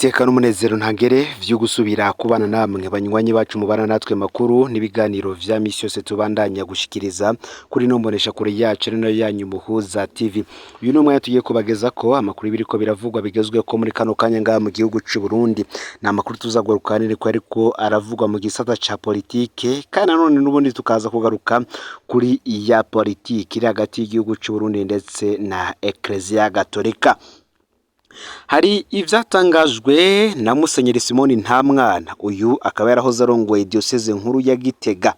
iteka n'umunezero ntangere vyo gusubira kubana namwe banywanyi bacu mubana natwe makuru n'ibiganiro vya misi yose tubandanya gushikiriza kuri nombonesha kure yacu rino yanyu Muhuza TV. Uyu numwe tugiye kubageza ko amakuru biriko biravugwa bigezwe ko muri kano kanya ngaha mu gihugu c'u Burundi. Na makuru tuzagarukanire ko ariko aravugwa mu gisata ca politike kandi nanone n'ubundi tukaza kugaruka kuri iya politike iri hagati y'igihugu c'u Burundi ndetse na Ecclesia Gatolika. Hari ivyatangajwe na Musenyeri Simoni Ntamwana, uyu akaba yarahoze arongoye diocese nkuru ya Gitega.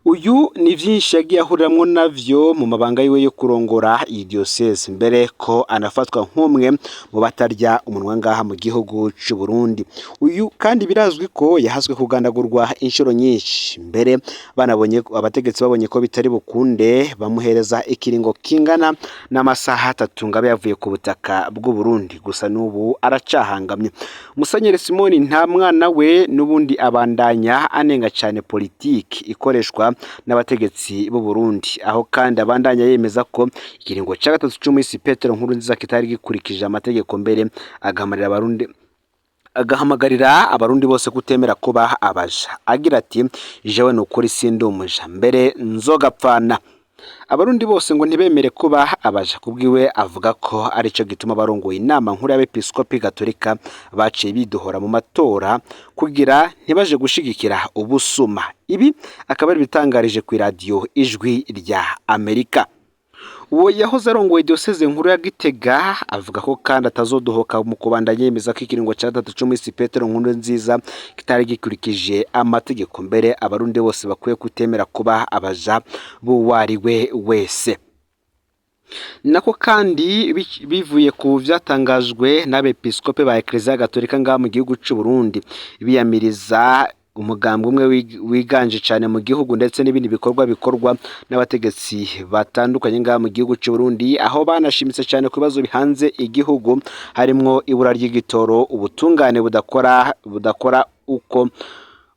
Uyu ni vyinshi yagiye ahuriramwo navyo mu mabanga yiwe yo kurongora iyi diocese, mbere ko anafatwa nk'umwe mu batarya umunwa ngaha mu gihugu c'u Burundi. Uyu kandi birazwi ko yahaswe kugandagurwa inshuro nyinshi, mbere banabonye abategetsi babonye ko bitari bukunde bamuhereza ikiringo kingana n'amasaha 3 ngabe yavuye ku butaka bw'u Burundi, gusa n'ubu aracahangamye. Musenyeri Simoni Ntamwana we n'ubundi abandanya anenga cyane politiki ikoreshwa n'abategetsi b'u Burundi, aho kandi abandanya yemeza ko ikiringo ca gatatu c'umuhisi Petero Nkurunziza kitari gikurikije amategeko, mbere agahamagarira abarundi bose kutemera kuba abaja, agira ati jewe nukuri sindumuja mbere nzogapfana. Abarundi bose ngo ntibemere kuba abaja, kubwiwe avuga ko arico gituma barongoye inama nkuru y'abepiskopi Gatolika baciye bidohora mu matora kugira ntibaje gushigikira ubusuma. Ibi akaba ari bitangarije ku radio Ijwi rya Amerika. Uwo yahoze arongoye diocese nkuru ya Gitega avuga ko kandi atazodohoka mu kubandanya yemeza ko ikiringo ca gatatu c'umuhisi Petero Nkurunziza kitari gikurikije amategeko, mbere abarundi bose bakwiye kutemera kuba abaja buwariwe wese. Nako kandi bivuye ku vyatangajwe n'abepiskope ba Ecclesia Gatolika ngaha mu gihugu c'u Burundi, biyamiriza umugambi umwe wiganje cyane mu gihugu ndetse n'ibindi bikorwa bikorwa n'abategetsi batandukanye ngaha mu gihugu cy'u Burundi, aho banashimitse cyane ku bibazo bihanze igihugu harimwo ibura ry'igitoro, ubutungane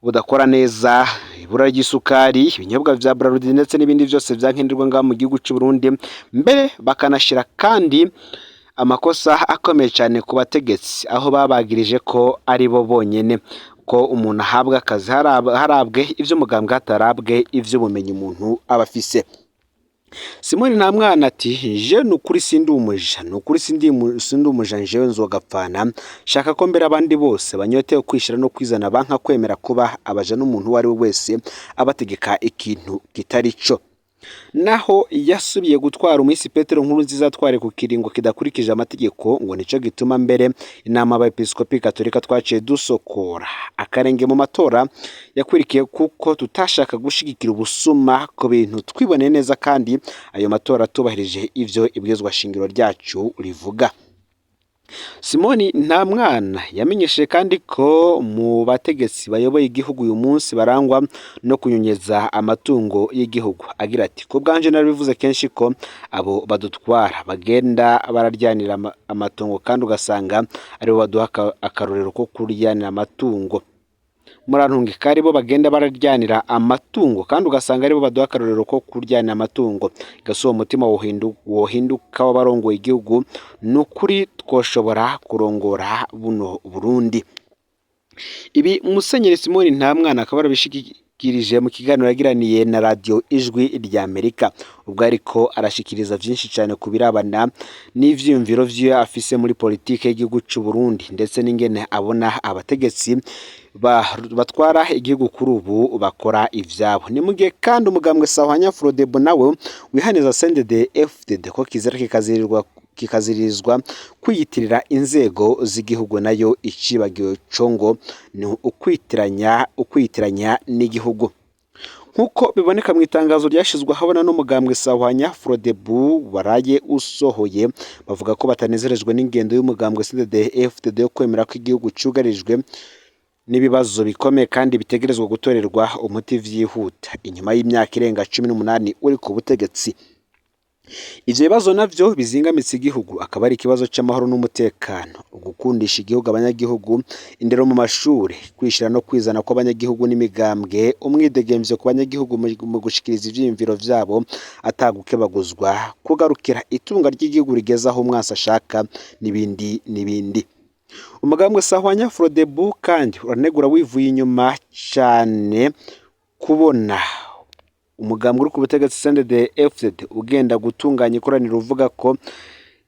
budakora neza, ibura ry'isukari, ibinyobwa vya Braludi ndetse n'ibindi byose vyankenderwa ngaha mu gihugu cy'u Burundi. Mbere bakanashira kandi amakosa akomeye cyane ku bategetsi, aho babagirije ko ari bo bonyene ko umuntu ahabwa akazi harabwe ivyo mugambwe hatarabwe ivyo bumenyi umuntu abafise. Simoni Ntamwana ati je nukuri sindumuja jewe nzogapfana, shaka ko mbere abandi bose banyotewe kwishira no kwizana banka kwemera kuba abaja n'umuntu wari wese abategeka ikintu kitari co. Naho yasubiye gutwara umuhisi Petero Nkurunziza atware ku kiringo kidakurikije amategeko, ngo nico gituma mbere inama y'abepiskopi Gatolika twaciye dusokora akarenge mu matora yakurikiye, kuko tutashaka gushigikira ubusuma ku bintu twiboneye neza kandi ayo matora tubahirije ivyo ibwezwa shingiro ryacu rivuga. Simoni Ntamwana yamenyesheje kandi ko mu bategetsi bayoboye igihugu uyu munsi barangwa no kunyonyeza amatungo y'igihugu, agira ati ko bwanje narabivuze kenshi ko abo badutwara bagenda bararyanira amatungo kandi ugasanga aribo baduha akarorero ko kuryanira amatungo. Murantunge kari bo bagenda bararyanira amatungo kandi ugasanga aribo baduha akarorero ko kuryanira amatungo, gaso umutima wohinduka w'abarongoye igihugu nukuri twoshobora kurongora buno Burundi. Ibi Musenyeri Simoni Ntamwana akaba arabishikirije mu kiganiro yagiraniye na radio Ijwi rya Amerika, ubwo ariko arashikiriza vyinshi cyane kubirabana n'ivyiyumviro vyo afise muri politike y'igihugu c'u Burundi ndetse n'ingene abona abategetsi batwara igihugu kuri ubu bakora ivyabo. Ni mugihe kandi umugambwe Sahwanya Frodebo nawe wihaniza CNDD-FDD ko kizira kikazirizwa kwiyitirira inzego z'igihugu, nayo icibagiwe congo ni ukwitiranya n'igihugu. Nkuko biboneka mu itangazo ryashizwe habona n'umugambwe Sahwanya Frodebu waraye usohoye, bavuga ko batanezerejwe n'ingendo y'umugambwe CNDD-FDD yo kwemera ko igihugu cyugarijwe n'ibibazo bikomeye kandi bitegerezwa gutorerwa umuti vyihuta inyuma y'imyaka irenga 18 uri ku butegetsi. Ivyo bibazo navyo bizingamitse igihugu akaba ari ikibazo c'amahoro n'umutekano, ugukundisha igihugu abanyagihugu, indero mu mashuri, kwishira no kwizana kw'abanyagihugu n'imigambwe, umwidegemvyo ku banyagihugu mu gushikiriza ivyiyumviro vyabo atagukebaguzwa, kugarukira itunga ry'igihugu rigeza aho umwasi ashaka n'ibindi. umugambwe Sahwanya Frodebu kandi uranegura wivuye inyuma cyane kubona umugambwe uri ku butegetsi CNDD-FDD ugenda gutunganya ikoraniro uvuga ko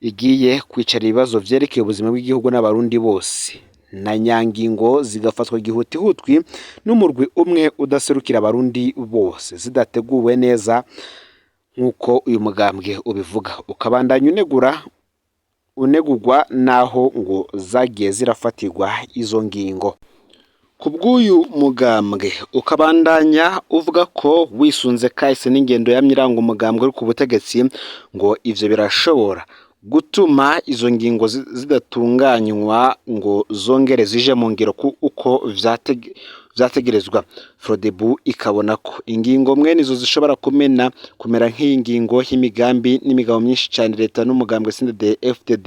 igiye kwicara ibibazo vyerekeye ubuzima bw'igihugu n'abarundi bose na nyangingo zigafatwa gihutihutwi n'umurwi umwe udaserukira abarundi bose zidateguwe neza nk'uko uyu mugambwe ubivuga, ukabandanya unegurwa naho ngo zagiye zirafatirwa izo ngingo. Kubw'uyu mugambwe ukabandanya uvuga ko wisunze kahise n'ingendo y'amyiranga umugambwe uri ku butegetsi ngo ivyo birashobora gutuma izo ngingo zidatunganywa ngo zongere zije mu ngiro uko vyategerezwa. Frodebu ikabona ko ingingo mwene izo zishobora kumera nk'iyi ngingo y'imigambi n'imigabo myinshi cyane leta n'umugambwe CNDD-FDD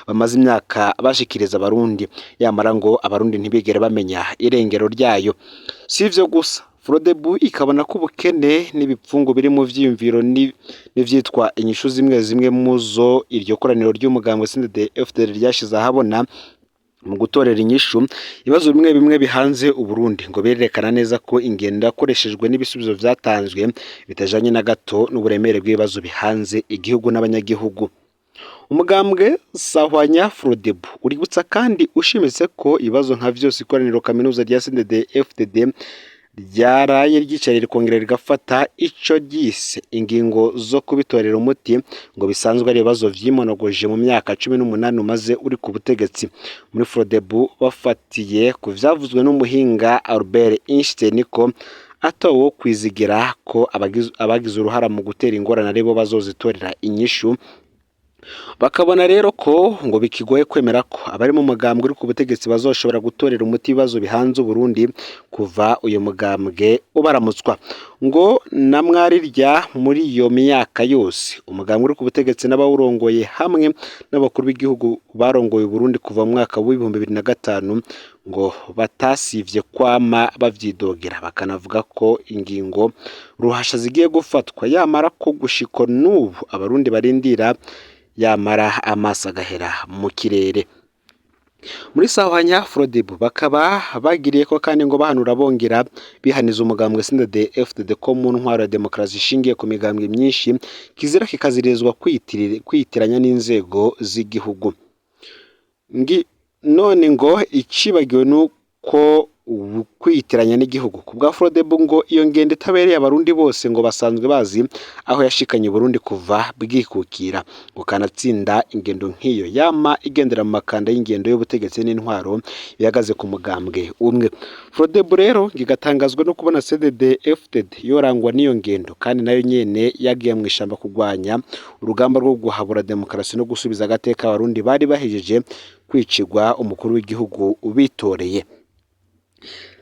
bamaze imyaka bashikiriza abarundi, yamara ngo abarundi ntibigere bamenya irengero ryayo. Si ivyo gusa, Frodebu ikabona ko ubukene n'ibipfungu biri mu vyiyumviro n'ivyitwa inyishu zimwe muzo iryo koraniro ry'umugambwe CNDD-FDD ryashize ahabona mu gutorera inyishu ibibazo bimwe bihanze Uburundi, ngo birerekana neza ko ingendo yakoreshejwe n'ibisubizo vyatanzwe bitajanye na gato n'uburemere bw'ibibazo bihanze igihugu n'abanyagihugu. Umugambwe Sahwanya Frodebu uributsa kandi ushimitse ko ibibazo nka vyose ikoraniro kaminuza rya CNDD-FDD ryaraye ryicaye rikongera rigafata ico gise ingingo zo kubitorera umuti ngo bisanzwe ari ibibazo vyimonogoje mu myaka 18 umaze uri ku butegetsi. Muri Frodebu bafatiye ku vyavuzwe n'umuhinga Albert Einstein ko atawo kwizigira ko abagize uruhara mu gutera ingorane aribo bazozitorera inyishu. Bakabona rero ko ngo bikigoye kwemera ko abari mu mugambwe uri ku butegetsi bazoshobora gutorera umuti ibibazo bihanze Uburundi kuva uyu mugambwe ubaramutswa. Ngo namwarirya muri iyo myaka yose umugambwe uri ku butegetsi n'abawurongoye hamwe n'abakuru b'igihugu barongoye Uburundi kuva mu mwaka wa 2005 ngo batasivye kwama bavyidogera, bakanavuga ko ingingo ruhasha zigiye gufatwa, yamara ko gushiko n'ubu abarundi barindira yamara amaso agahera mu kirere. Muri Sahwanya Frodebu bakaba bagiriye ko kandi ngo bahanura bongera bihaniza umugambwe CNDD-FDD ko mu ntwaro ya demokarasi ishingiye ku migambwe myinshi kizira kikazirizwa kwitiranya n'inzego z'igihugu. None ngo icibagiwe nuko kwitiranya n'igihugu ku bwa Frodebu ngo iyo ngendo itabereye abarundi bose ngo basanzwe bazi aho yashikanye Burundi kuva bwikukira, ngo kanatsinda ingendo nk'iyo yama igendera mu makanda y'ingendo y'ubutegetsi n'intwaro bihagaze ku mugambwe umwe. Frodebu rero gigatangazwa no kubona CNDD-FDD yorangwa n'iyo ngendo kandi nayo nyene yagiye mu ishamba kugwanya urugamba rwo guhabura demokarasi no gusubiza agateka abarundi bari bahejeje kwicirwa umukuru w'igihugu ubitoreye.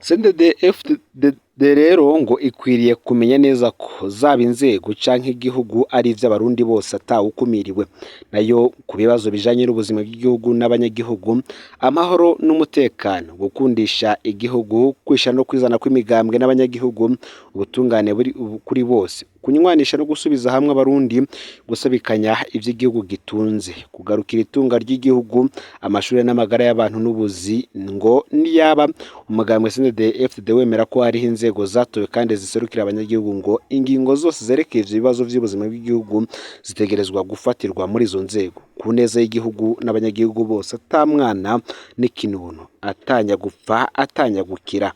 CNDD-FDD rero ngo ikwiriye kumenya neza ko zaba inzego canke igihugu ari ivy'abarundi bose atawukumiriwe, nayo ku bibazo bijanye n'ubuzima bw'igihugu n'abanyagihugu, amahoro n'umutekano, gukundisha igihugu, kwisha no kwizana kw'imigambwe n'abanyagihugu, ubutungane buri kuri bose, kunywanisha no gusubiza hamwe abarundi, gusabikanya ivy'igihugu gitunze, kugarukira itunga ry'igihugu, amashuri n'amagara y'abantu n'ubuzi. Ngo niyaba umugambwe CNDD-FDD wemera ko hariho inzego zatowe kandi ziserukira abanyagihugu, ngo ingingo zose zerekeye ivyo bibazo vy'ubuzima bw'igihugu zitegerezwa gufatirwa muri izo nzego ku neza y'igihugu n'abanyagihugu bose, atamwana n'ikinunu, atanya gupfa atanya gukira.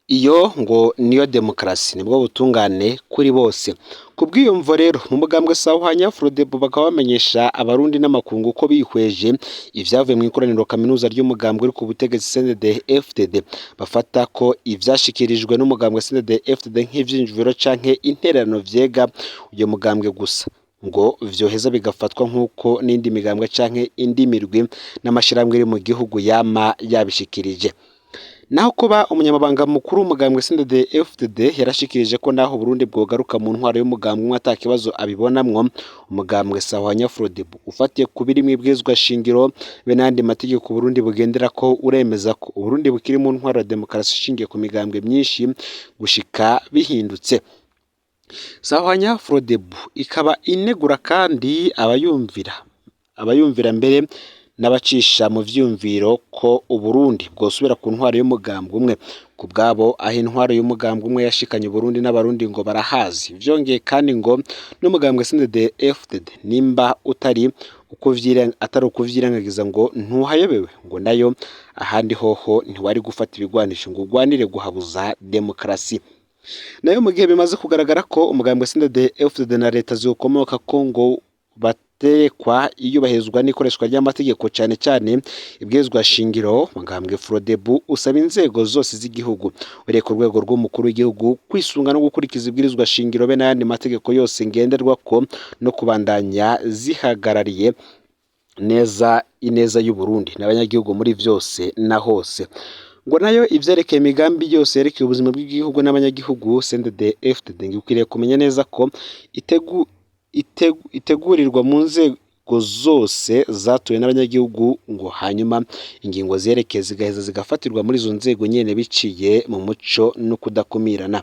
Iyo ngo niyo demokarasi, nibwo butungane kuri bose. Kubwiyumvo rero mu mugambwe Sahwanya Frodebu bakaba bamenyesha abarundi n'amakungu ko bihweje ivyavuye mu ikoraniro kaminuza ry'umugambwe uri ku butegetsi CNDD-FDD, bafata ko ivyashikirijwe n'umugambwe CNDD-FDD nk'ivyinjiviro canke intererano vyega uyo mugambwe gusa, ngo vyoheza bigafatwa nk'uko n'indi migambwe canke indi mirwi n'amashirahamwe iri mu gihugu yama yabishikirije. Naho kuba umunyamabanga mukuru w'umugambwe CNDD-FDD yarashikirije ko naho Burundi bwogaruka mu ntwaro y'umugambwe umwe atakibazo abibonamwo, umugambwe Sahwanya Frodebu ufatiye ku biri mwibwizwa shingiro be n'andi mategeko Burundi bugendera ko uremeza ko Burundi bukiri mu ntwaro ya demokarasi ishingiye ku migambwe myinshi gushika bihindutse. Sahwanya Frodebu ikaba inegura kandi abayumvira abayumvira mbere n'abacisha mu vyumviro ko Uburundi bwosubira ku ntwaro y'umugambwe umwe. Ku bwabo aho intwaro y'umugambwe umwe yashikanye Burundi n'abarundi ngo barahazi. Vyongeye kandi ngo n'umugambwe CNDD-FDD nimba atari ukuvyirengagiza ngo ntuhayobewe, ngo nayo ahandi hoho ntiwari gufata ibigwanisho ngo ugwanire guhabuza demokarasi. Nayo mu gihe bimaze kugaragara ko umugambwe CNDD-FDD na leta zikomoka ko ngo batekwa iyubahirizwa n'ikoreshwa ry'amategeko cyane cyane ibwirizwa shingiro, umugambwe Frodebu usaba inzego zose z'igihugu ureye ku rwego rw'umukuru w'igihugu kwisunga no gukurikiza ibwirizwa shingiro be n'ayandi mategeko yose ngenderwa ko no kubandanya zihagarariye neza ineza y'u Burundi n'abanyagihugu muri vyose na hose. Ngo nayo ivyerekeye imigambi yose yerekeye ubuzima bw'igihugu n'abanyagihugu, CNDD-FDD ngikwiriye kumenya neza ko itegurirwa mu nzego zose zatuwe n'abanyagihugu, ngo hanyuma ingingo zerekeye zigaheza zigafatirwa muri izo nzego nyene biciye mu muco no kudakumirana.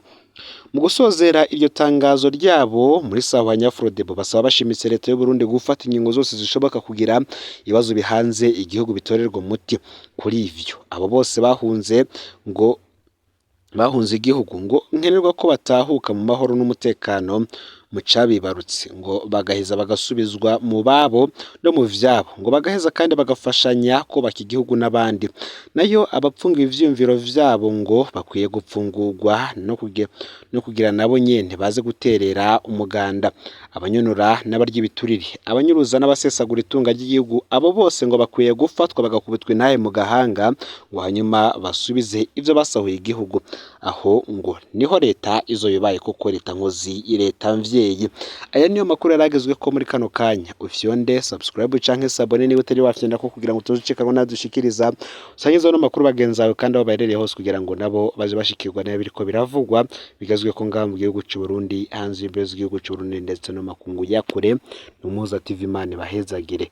Mu gusozera iryo tangazo ryabo muri Sahwanya Frodebu basaba bashimitse leta y'u Burundi gufata ingingo zose zishoboka kugira ibibazo bihanze igihugu bitorerwa umuti. Kuri ivyo abo bose bahunze igihugu ngo nkenerwa ko batahuka mu mahoro n'umutekano mu cabibarutse, ngo bagaheza bagasubizwa mu babo no mu vyabo, ngo bagaheza kandi bagafashanya kubaka igihugu n'abandi. Nayo abapfunga ivyumviro vyabo ngo bakwiye gupfungurwa no kugira nabo nyene baze guterera umuganda. Abanyonora n'abarya ibiturire, abanyuruza n'abasesagura itunga ry'igihugu, abo bose ngo bakwiye gufatwa bagakubitwa intahe mu gahanga, ngo hanyuma basubize ivyo basahuye igihugu. Aho ngo niho leta izobibaye kuko leta nkozi, leta mvyeyi. Aya niyo makuru yaragezwe ko muri kano kanya. Ufyonde subscribe canke sabone niba utari wafyenda ko kugira ngo tuzucika ngo nadushikiriza usangiza no makuru bagenzawe kandi aho baherereye hose kugira ngo nabo baje bashikirwa nayo biriko biravugwa bigazwe ko ngamba mu gihugu cy'u Burundi, hanze y'igihugu cy'u Burundi ndetse no makungu yakure. Numuza TV Imana bahezagire.